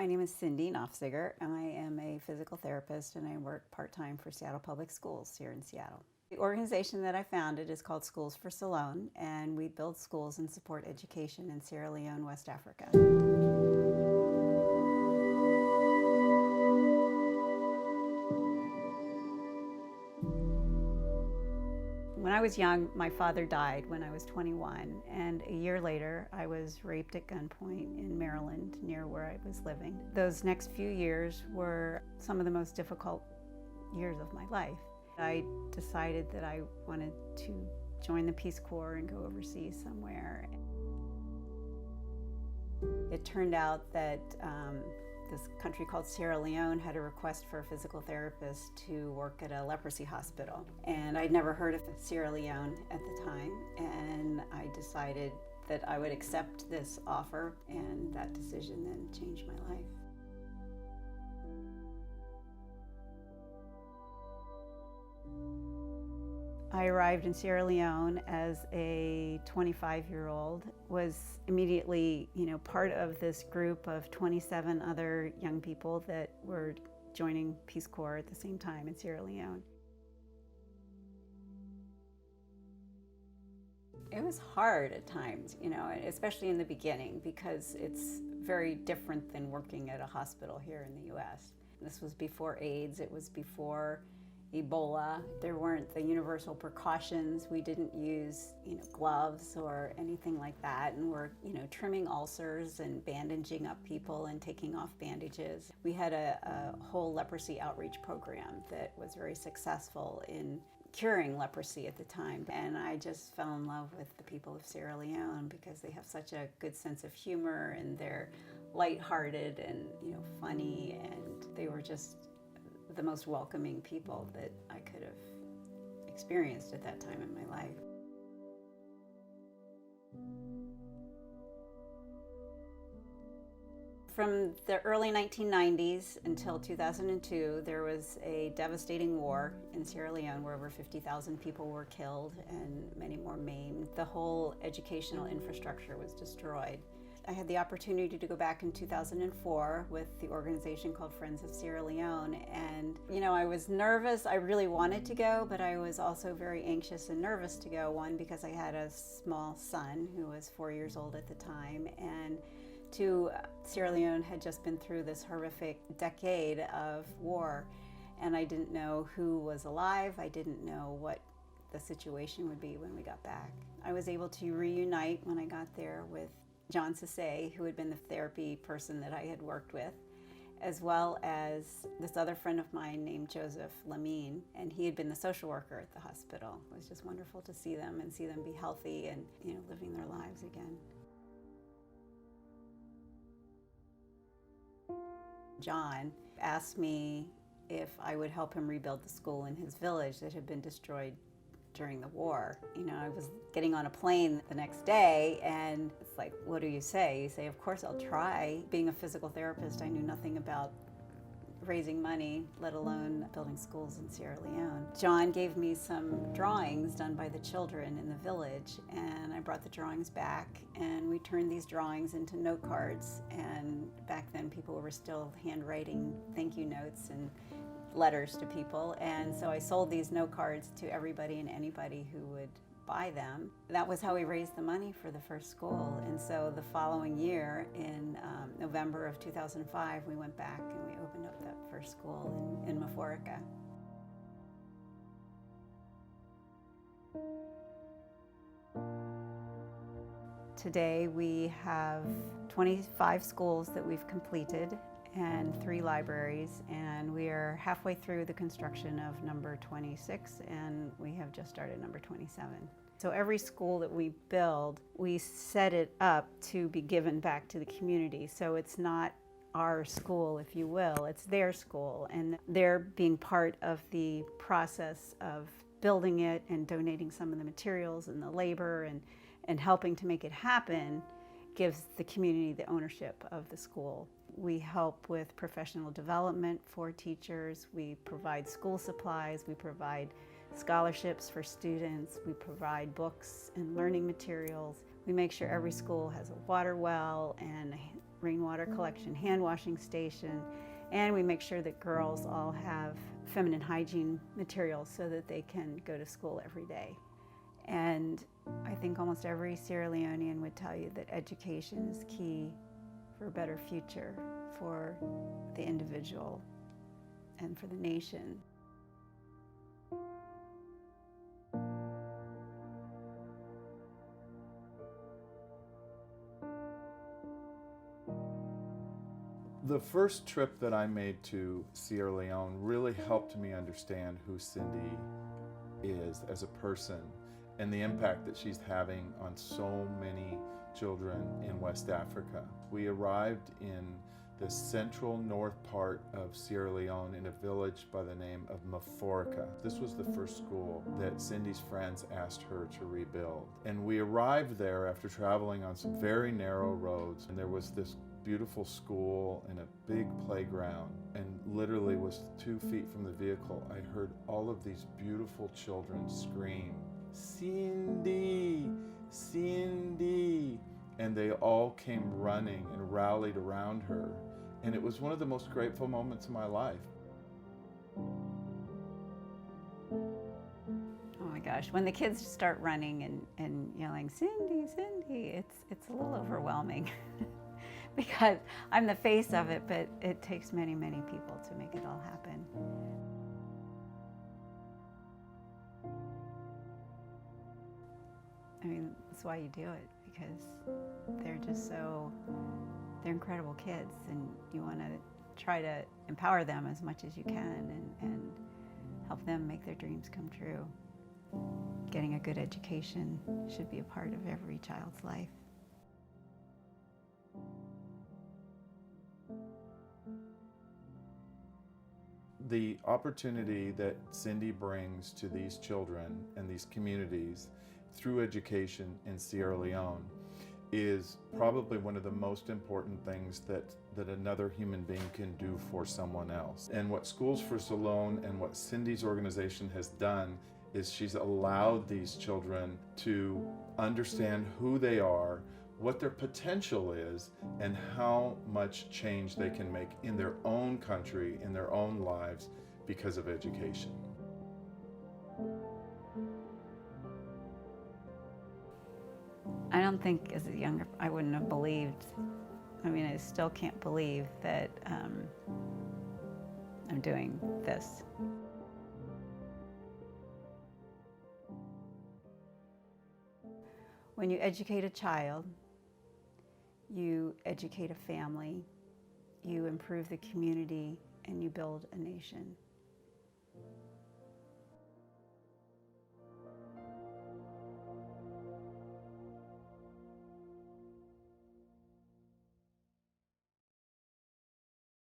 My name is Cindy Nofziger. I am a physical therapist and I work part-time for Seattle Public Schools here in Seattle. The organization that I founded is called Schools for Salone, and we build schools and support education in Sierra Leone, West Africa. When I was young, my father died when I was 21, and a year later I was raped at gunpoint in Maryland near where I was living. Those next few years were some of the most difficult years of my life. I decided that I wanted to join the Peace Corps and go overseas somewhere. It turned out that this country called Sierra Leone had a request for a physical therapist to work at a leprosy hospital. And I'd never heard of Sierra Leone at the time, and I decided that I would accept this offer, and that decision then changed my life. I arrived in Sierra Leone as a 25-year-old, was immediately, part of this group of 27 other young people that were joining Peace Corps at the same time in Sierra Leone. It was hard at times, especially in the beginning, because it's very different than working at a hospital here in the US. This was before AIDS, it was before Ebola. There weren't the universal precautions. We didn't use, gloves or anything like that, and we're, trimming ulcers and bandaging up people and taking off bandages. We had a whole leprosy outreach program that was very successful in curing leprosy at the time, and I just fell in love with the people of Sierra Leone because they have such a good sense of humor, and they're lighthearted and funny, and they were just the most welcoming people that I could have experienced at that time in my life. From the early 1990s until 2002, there was a devastating war in Sierra Leone where over 50,000 people were killed and many more maimed. The whole educational infrastructure was destroyed. I had the opportunity to go back in 2004 with the organization called Friends of Sierra Leone, and I was nervous. I really wanted to go, but I was also very anxious and nervous to go. One, because I had a small son who was 4 years old at the time, and two, Sierra Leone had just been through this horrific decade of war, and I didn't know who was alive. I didn't know what the situation would be when we got back. I was able to reunite when I got there with John Sase, who had been the therapy person that I had worked with, as well as this other friend of mine named Joseph Lamine, and he had been the social worker at the hospital. It was just wonderful to see them and see them be healthy and living their lives again. John asked me if I would help him rebuild the school in his village that had been destroyed during the war. I was getting on a plane the next day, and it's like, what do you say? You say, of course I'll try. Being a physical therapist, I knew nothing about raising money, let alone building schools in Sierra Leone. John gave me some drawings done by the children in the village, and I brought the drawings back, and we turned these drawings into note cards. And back then people were still handwriting thank you notes and letters to people, and so I sold these note cards to everybody and anybody who would buy them. That was how we raised the money for the first school, and so the following year in November of 2005 we went back and we opened up that first school in Maforica. Today we have 25 schools that we've completed and 3 libraries, and we are halfway through the construction of number 26, and we have just started number 27. So every school that we build, we set it up to be given back to the community. So it's not our school, if you will, it's their school, and they're being part of the process of building it and donating some of the materials and the labor and helping to make it happen gives the community the ownership of the school. We help with professional development for teachers. We provide school supplies. We provide scholarships for students. We provide books and learning materials. We make sure every school has a water well and rainwater collection, hand washing station, and we make sure that girls all have feminine hygiene materials so that they can go to school every day. And I think almost every Sierra Leonean would tell you that education is key for a better future for the individual and for the nation. The first trip that I made to Sierra Leone really helped me understand who Cindy is as a person and the impact that she's having on so many children in West Africa. We arrived in the central north part of Sierra Leone in a village by the name of Maforica. This was the first school that Cindy's friends asked her to rebuild. And we arrived there after traveling on some very narrow roads, and there was this beautiful school and a big playground, and literally was 2 feet from the vehicle, I heard all of these beautiful children scream, "Cindy, Cindy," and they all came running and rallied around her, and it was one of the most grateful moments of my life. Oh my gosh, when the kids start running and yelling, "Cindy, Cindy," it's a little overwhelming. Because I'm the face of it, but it takes many, many people to make it all happen. I mean, that's why you do it, because they're incredible kids, and you want to try to empower them as much as you can and help them make their dreams come true. Getting a good education should be a part of every child's life. The opportunity that Cindy brings to these children and these communities through education in Sierra Leone is probably one of the most important things that another human being can do for someone else. And what Schools for Salone and what Cindy's organization has done is she's allowed these children to understand who they are, what their potential is, and how much change they can make in their own country, in their own lives, because of education. I don't think as a younger, I wouldn't have believed, I mean, I still can't believe that I'm doing this. When you educate a child, you educate a family, you improve the community, and you build a nation.